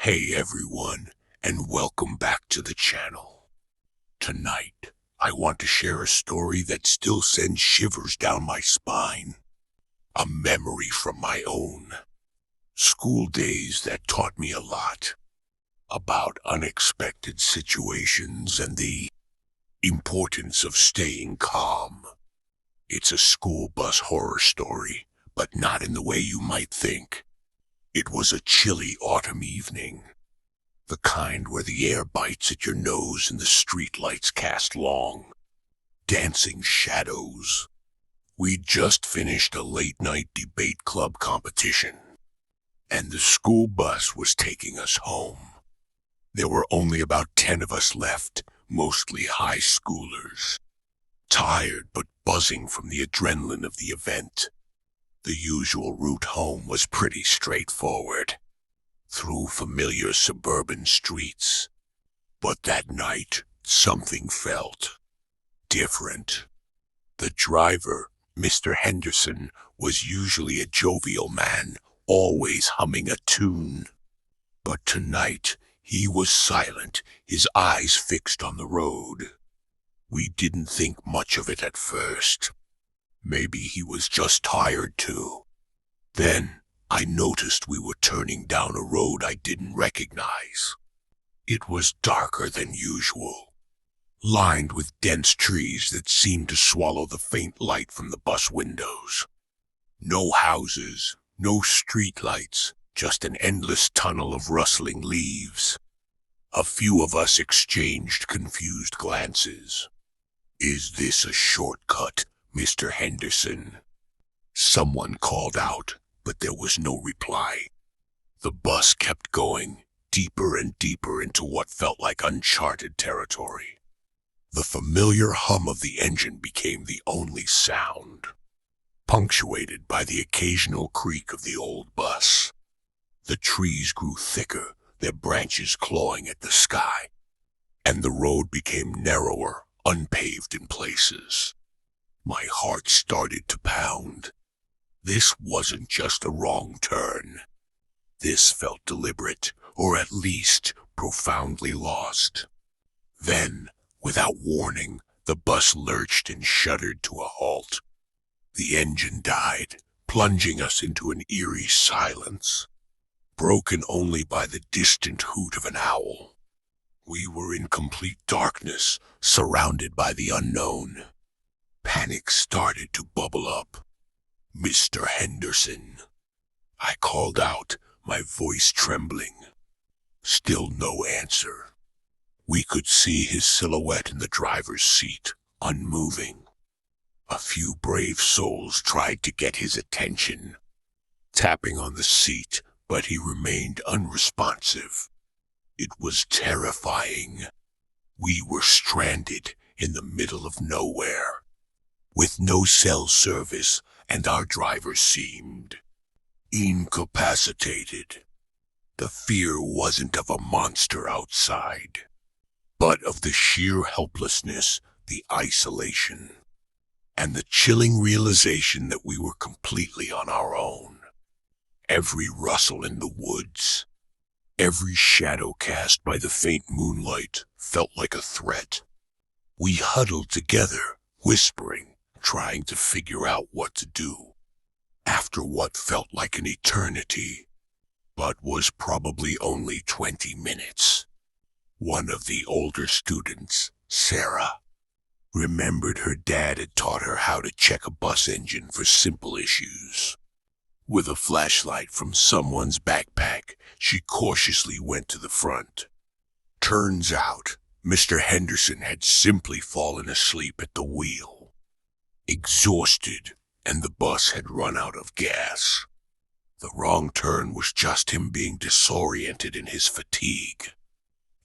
Hey everyone, and welcome back to the channel. Tonight, I want to share a story that still sends shivers down my spine. A memory from my own school days that taught me a lot about unexpected situations and the importance of staying calm. It's a school bus horror story, but not in the way you might think. It was a chilly autumn evening. The kind where the air bites at your nose and the streetlights cast long, dancing shadows. We'd just finished a late-night debate club competition, and the school bus was taking us home. There were only about 10 of us left, mostly high schoolers, tired but buzzing from the adrenaline of the event. The usual route home was pretty straightforward, through familiar suburban streets. But that night, something felt different. The driver, Mr. Henderson, was usually a jovial man, always humming a tune. But tonight, he was silent, his eyes fixed on the road. We didn't think much of it at first. Maybe he was just tired too. Then, I noticed we were turning down a road I didn't recognize. It was darker than usual, lined with dense trees that seemed to swallow the faint light from the bus windows. No houses, no streetlights, just an endless tunnel of rustling leaves. A few of us exchanged confused glances. "Is this a shortcut, Mr. Henderson?" Someone called out, but there was no reply. The bus kept going, deeper and deeper into what felt like uncharted territory. The familiar hum of the engine became the only sound, punctuated by the occasional creak of the old bus. The trees grew thicker, their branches clawing at the sky, and the road became narrower, unpaved in places. My heart started to pound. This wasn't just a wrong turn. This felt deliberate, or at least profoundly lost. Then, without warning, the bus lurched and shuddered to a halt. The engine died, plunging us into an eerie silence, broken only by the distant hoot of an owl. We were in complete darkness, surrounded by the unknown. Panic started to bubble up. "Mr. Henderson," I called out, my voice trembling. Still no answer. We could see his silhouette in the driver's seat, unmoving. A few brave souls tried to get his attention, tapping on the seat, but he remained unresponsive. It was terrifying. We were stranded in the middle of nowhere, with no cell service, and our driver seemed incapacitated. The fear wasn't of a monster outside, but of the sheer helplessness, the isolation, and the chilling realization that we were completely on our own. Every rustle in the woods, every shadow cast by the faint moonlight felt like a threat. We huddled together, whispering, trying to figure out what to do. After what felt like an eternity, but was probably only 20 minutes, one of the older students, Sarah, remembered her dad had taught her how to check a bus engine for simple issues. With a flashlight from someone's backpack, she cautiously went to the front. Turns out, Mr. Henderson had simply fallen asleep at the wheel, exhausted, and the bus had run out of gas. The wrong turn was just him being disoriented in his fatigue.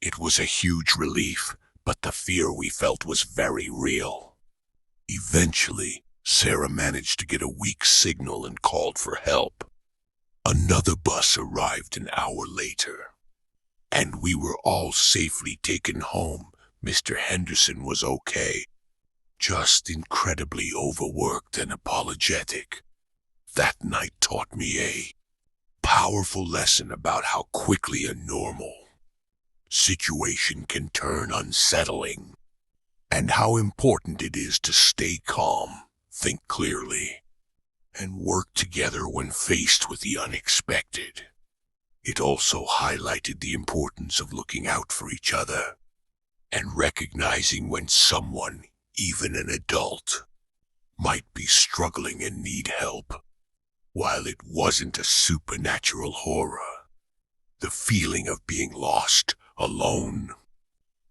It was a huge relief, but the fear we felt was very real. Eventually, Sarah managed to get a weak signal and called for help. Another bus arrived an hour later, and we were all safely taken home. Mr. Henderson was okay, just incredibly overworked and apologetic. That night taught me a powerful lesson about how quickly a normal situation can turn unsettling, and how important it is to stay calm, think clearly, and work together when faced with the unexpected. It also highlighted the importance of looking out for each other and recognizing when someone, even an adult, might be struggling and need help. While it wasn't a supernatural horror, the feeling of being lost, alone,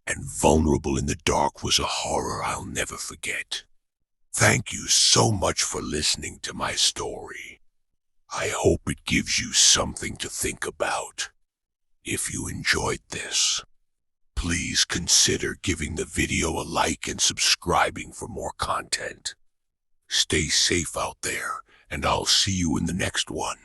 and vulnerable in the dark was a horror I'll never forget. Thank you so much for listening to my story. I hope it gives you something to think about. If you enjoyed this, please consider giving the video a like and subscribing for more content. Stay safe out there, and I'll see you in the next one.